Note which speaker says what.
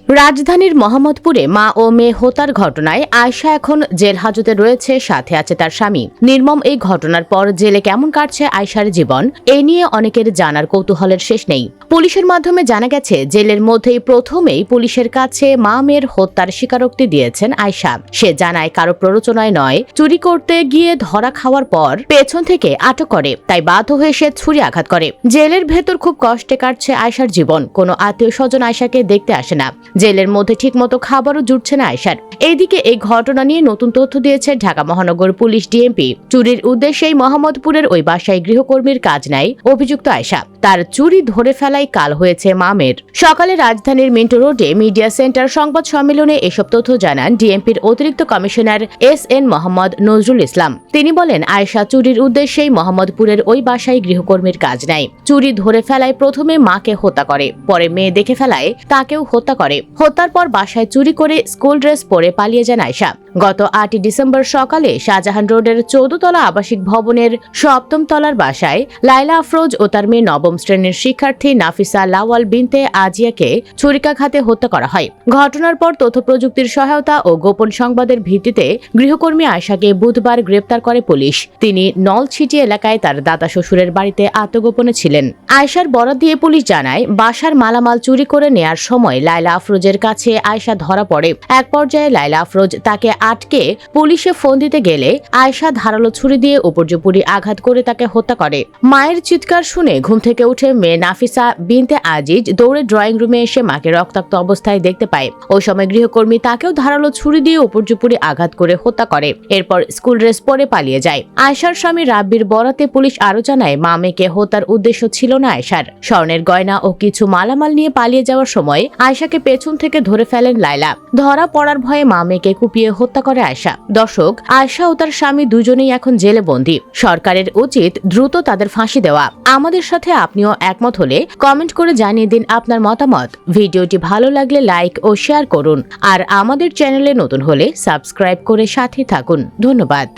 Speaker 1: রাজধানীর মোহাম্মদপুরে মা ও মেয়ে হত্যার ঘটনায় আয়শা এখন জেল হাজতে রয়েছে, সাথে আছে তার স্বামী। নির্মম এই ঘটনার পর জেলে কেমন কাটছে আয়শার জীবন, এ নিয়ে অনেকের জানার কৌতূহলের শেষ নেই। পুলিশের মাধ্যমে জানা গেছে, জেলের মধ্যেই প্রথমেই পুলিশের কাছে মা মেয়ের হত্যার স্বীকারোক্তি দিয়েছেন আয়শা। সে জানায় কারো প্ররোচনায় নয়, চুরি করতে গিয়ে ধরা খাওয়ার পর পেছন থেকে আটক করে, তাই বাধ্য হয়ে সে ছুরি আঘাত করে। জেলের ভেতর খুব কষ্টে কাটছে আয়শার জীবন। কোনো আত্মীয় স্বজন আয়শাকে দেখতে আসে না। জেলের মধ্যে ঠিকমতো খাবারও জুটছে না আয়শার। এইদিকে এই ঘটনা নিয়ে নতুন তথ্য দিয়েছে ঢাকা মহানগর পুলিশ ডিএমপি। চুরির উদ্দেশ্যেই মোহাম্মদপুরের ওই বাসায় গৃহকর্মীর কাজ নেয় অভিযুক্ত আয়শা। তার চুরি ধরে ফেলায় কাল হয়েছে মামের। সকালে রাজধানীর মিন্টো রোডে মিডিয়া সেন্টার সংবাদ সম্মেলনে এসব তথ্য জানান ডিএমপির অতিরিক্ত কমিশনার এস.এন. মোহাম্মদ নজরুল ইসলাম। তিনি বলেন, আয়শা চুরির উদ্দেশ্যেই মোহাম্মদপুরের ওই বাসায় গৃহকর্মীর কাজ নেয়। চুরি ধরে ফেলায় প্রথমে মাকে হত্যা করে, পরে মেয়ে দেখে ফেলায় তাকেও হত্যা করে। হত্যার পর বাসায় চুরি করে স্কুল ড্রেস পরে পালিয়ে যান আয়শা। গত 8 ডিসেম্বর সকালে শাহজাহান রোডের 14 তলা আবাসিক ভবনের 7ম তলার বাসায় লাইলা আফরোজ ও তার মেয়ে 9ম শ্রেণীর শিক্ষার্থী নাফিসা লাওয়াল বিনতে আজিয়াকে ছুরিকাঘাতে হত্যা করা হয়। ঘটনার পর তথ্য প্রযুক্তির সহায়তা ও গোপন সংবাদের ভিত্তিতে গৃহকর্মী আয়শাকে বুধবার গ্রেপ্তার করে পুলিশ। তিনি নলছিটি এলাকায় তার দাদা শ্বশুরের বাড়িতে আত্মগোপনে ছিলেন। আয়শার বরাত দিয়ে পুলিশ জানায়, বাসার মালামাল চুরি করে নেয়ার সময় লাইলা আফরোজের কাছে আয়শা ধরা পড়ে। এক পর্যায়ে লাইলা আফরোজ তাকে আটকে পুলিশে ফোন দিতে গেলে আয়শা ধারালো ছুরি দিয়ে উপর্যুপরি আঘাত করে তাকে হত্যা করে। মায়ের চিৎকার শুনে ঘুম থেকে উঠে মেয়ে নাফিসা বিনতে আজিজ দৌড়ে ড্রয়িং রুমে এসে মাকে রক্তাক্ত অবস্থায় দেখতে পায়। ওই সময় গৃহকর্মী তাকেও ধারালো ছুরি দিয়ে উপর্যুপরি আঘাত করে হত্যা করে। এরপর স্কুল ড্রেস পরে পালিয়ে যায়। আয়শার স্বামী রাব্বির বরাতে পুলিশ আরো জানায়, মা মেয়েকে হত্যার উদ্দেশ্য ছিল না আয়শার। স্বর্ণের গয়না ও কিছু মালামাল নিয়ে পালিয়ে যাওয়ার সময় আয়শাকে পেছন থেকে ধরে ফেলেন লাইলা। ধরা পড়ার ভয়ে মা মেয়েকে কুপিয়ে হত্যা করে আয়শা। দর্শক, আয়শা ও তার স্বামী দুজনেই এখন জেলে বন্দী। সরকারের উচিত দ্রুত তাদের ফাঁসি দেওয়া। আমাদের সাথে আপনিও একমত হলে কমেন্ট করে জানিয়ে দিন আপনার মতামত। ভিডিওটি ভালো লাগলে লাইক ও শেয়ার করুন। আর আমাদের চ্যানেলে নতুন হলে সাবস্ক্রাইব করে সাথে থাকুন। ধন্যবাদ।